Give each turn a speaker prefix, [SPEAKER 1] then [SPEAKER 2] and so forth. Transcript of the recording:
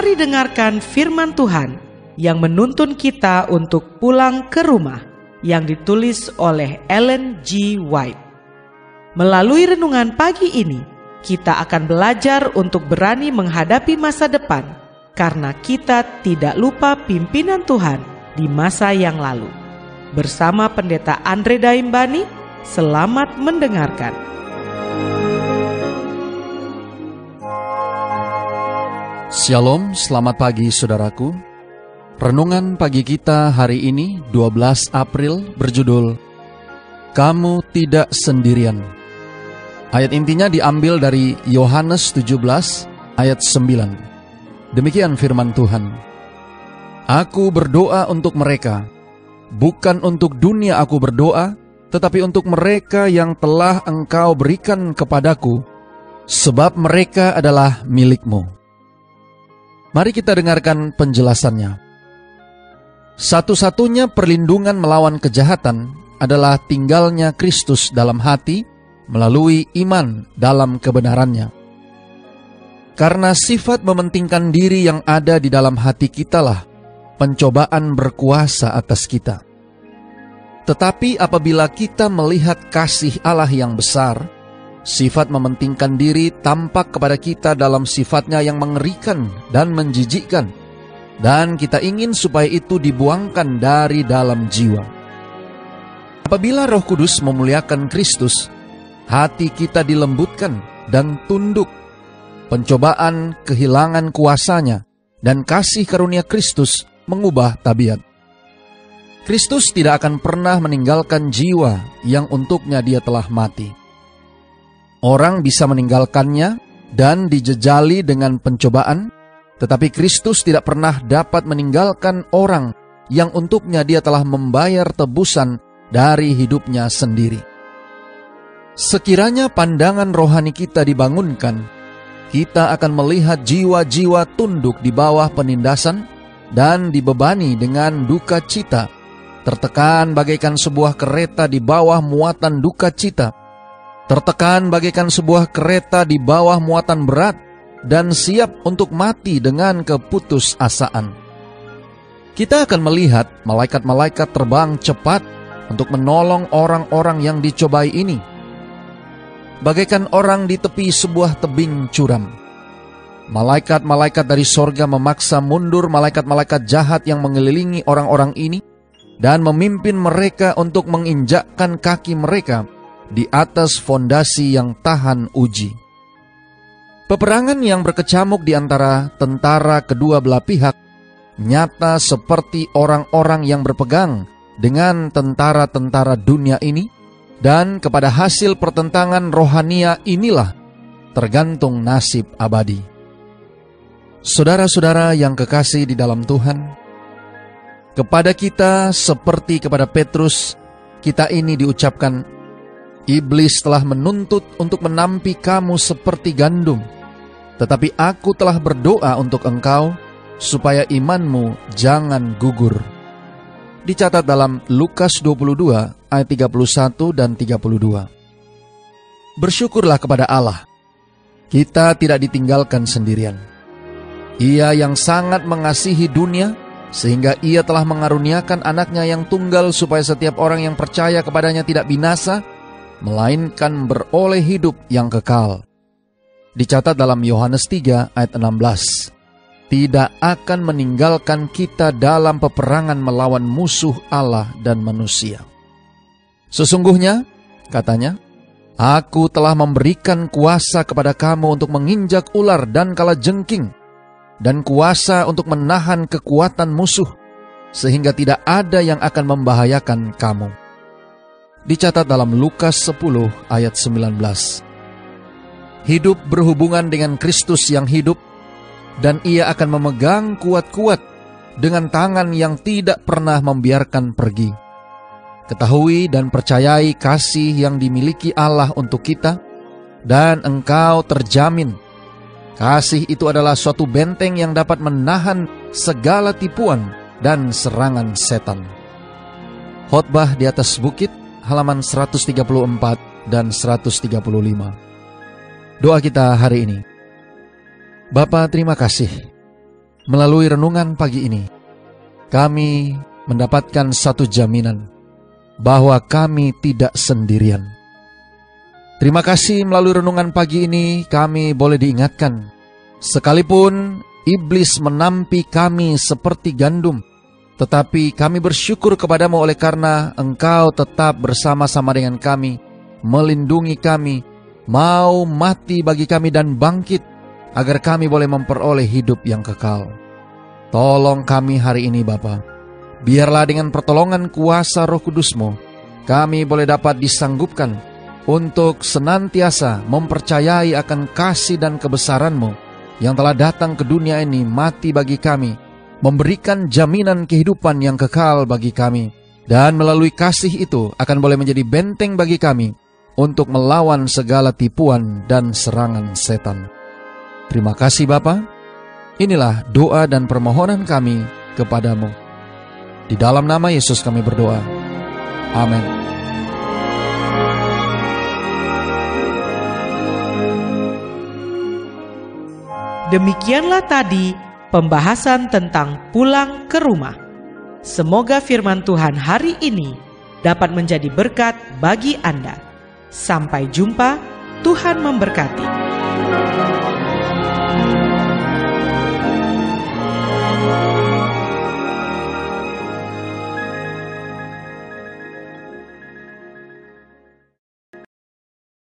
[SPEAKER 1] Mari dengarkan firman Tuhan yang menuntun kita untuk pulang ke rumah, yang ditulis oleh Ellen G. White. Melalui renungan pagi ini, kita akan belajar untuk berani menghadapi masa depan, karena kita tidak lupa pimpinan Tuhan di masa yang lalu. Bersama Pendeta Andre Daimbani, selamat mendengarkan.
[SPEAKER 2] Shalom, selamat pagi saudaraku. Renungan pagi kita hari ini 12 April berjudul Kamu Tidak Sendirian. Ayat intinya diambil dari Yohanes 17 ayat 9. Demikian firman Tuhan. Aku berdoa untuk mereka, bukan untuk dunia aku berdoa, tetapi untuk mereka yang telah Engkau berikan kepadaku, sebab mereka adalah milik-Mu. Mari kita dengarkan penjelasannya. Satu-satunya perlindungan melawan kejahatan adalah tinggalnya Kristus dalam hati melalui iman dalam kebenarannya. Karena sifat mementingkan diri yang ada di dalam hati kitalah pencobaan berkuasa atas kita. Tetapi apabila kita melihat kasih Allah yang besar, sifat mementingkan diri tampak kepada kita dalam sifatnya yang mengerikan dan menjijikkan, dan kita ingin supaya itu dibuangkan dari dalam jiwa. Apabila Roh Kudus memuliakan Kristus, hati kita dilembutkan dan tunduk. Pencobaan kehilangan kuasanya, dan kasih karunia Kristus mengubah tabiat. Kristus tidak akan pernah meninggalkan jiwa yang untuknya dia telah mati. Orang bisa meninggalkannya dan dijejali dengan pencobaan, tetapi Kristus tidak pernah dapat meninggalkan orang yang untuknya dia telah membayar tebusan dari hidupnya sendiri. Sekiranya pandangan rohani kita dibangunkan, kita akan melihat jiwa-jiwa tunduk di bawah penindasan dan dibebani dengan duka cita, tertekan bagaikan sebuah kereta di bawah muatan duka cita, tertekan bagaikan sebuah kereta di bawah muatan berat, dan siap untuk mati dengan keputusasaan. Kita akan melihat malaikat-malaikat terbang cepat untuk menolong orang-orang yang dicobai ini, bagaikan orang di tepi sebuah tebing curam. Malaikat-malaikat dari sorga memaksa mundur malaikat-malaikat jahat yang mengelilingi orang-orang ini, dan memimpin mereka untuk menginjakkan kaki mereka di atas fondasi yang tahan uji. Peperangan yang berkecamuk di antara tentara kedua belah pihak nyata seperti orang-orang yang berpegang dengan tentara-tentara dunia ini, dan kepada hasil pertentangan rohania inilah tergantung nasib abadi. Saudara-saudara yang kekasih di dalam Tuhan, kepada kita seperti kepada Petrus, kita ini diucapkan, Iblis telah menuntut untuk menampi kamu seperti gandum, tetapi aku telah berdoa untuk engkau, supaya imanmu jangan gugur. Dicatat dalam Lukas 22 ayat 31 dan 32. Bersyukurlah kepada Allah, kita tidak ditinggalkan sendirian. Ia yang sangat mengasihi dunia, sehingga ia telah mengaruniakan anaknya yang tunggal, supaya setiap orang yang percaya kepadanya tidak binasa, melainkan beroleh hidup yang kekal. Dicatat dalam Yohanes 3 ayat 16. Tidak akan meninggalkan kita dalam peperangan melawan musuh Allah dan manusia. Sesungguhnya, katanya, aku telah memberikan kuasa kepada kamu untuk menginjak ular dan kalajengking, dan kuasa untuk menahan kekuatan musuh, sehingga tidak ada yang akan membahayakan kamu. Dicatat dalam Lukas 10 ayat 19. Hidup berhubungan dengan Kristus yang hidup, dan ia akan memegang kuat-kuat dengan tangan yang tidak pernah membiarkan pergi. Ketahui dan percayai kasih yang dimiliki Allah untuk kita, dan engkau terjamin. Kasih itu adalah suatu benteng yang dapat menahan segala tipuan dan serangan setan. Khotbah di atas bukit, halaman 134 dan 135. Doa kita hari ini. Bapa, terima kasih. melalui renungan pagi ini, kami mendapatkan satu jaminan bahwa kami tidak sendirian. Terima kasih melalui renungan pagi ini kami boleh diingatkan, sekalipun iblis menampi kami seperti gandum, tetapi kami bersyukur kepadamu oleh karena Engkau tetap bersama-sama dengan kami, melindungi kami, mau mati bagi kami dan bangkit, agar kami boleh memperoleh hidup yang kekal. Tolong kami hari ini Bapa, biarlah dengan pertolongan kuasa Roh Kudus-Mu, kami boleh dapat disanggupkan untuk senantiasa mempercayai akan kasih dan kebesaran-Mu yang telah datang ke dunia ini mati bagi kami, memberikan jaminan kehidupan yang kekal bagi kami, dan melalui kasih itu akan boleh menjadi benteng bagi kami untuk melawan segala tipuan dan serangan setan. Terima kasih Bapa. Inilah doa dan permohonan kami kepadamu. Di dalam nama Yesus kami berdoa. Amin.
[SPEAKER 1] Demikianlah tadi pembahasan tentang pulang ke rumah. Semoga firman Tuhan hari ini dapat menjadi berkat bagi Anda. Sampai jumpa, Tuhan memberkati.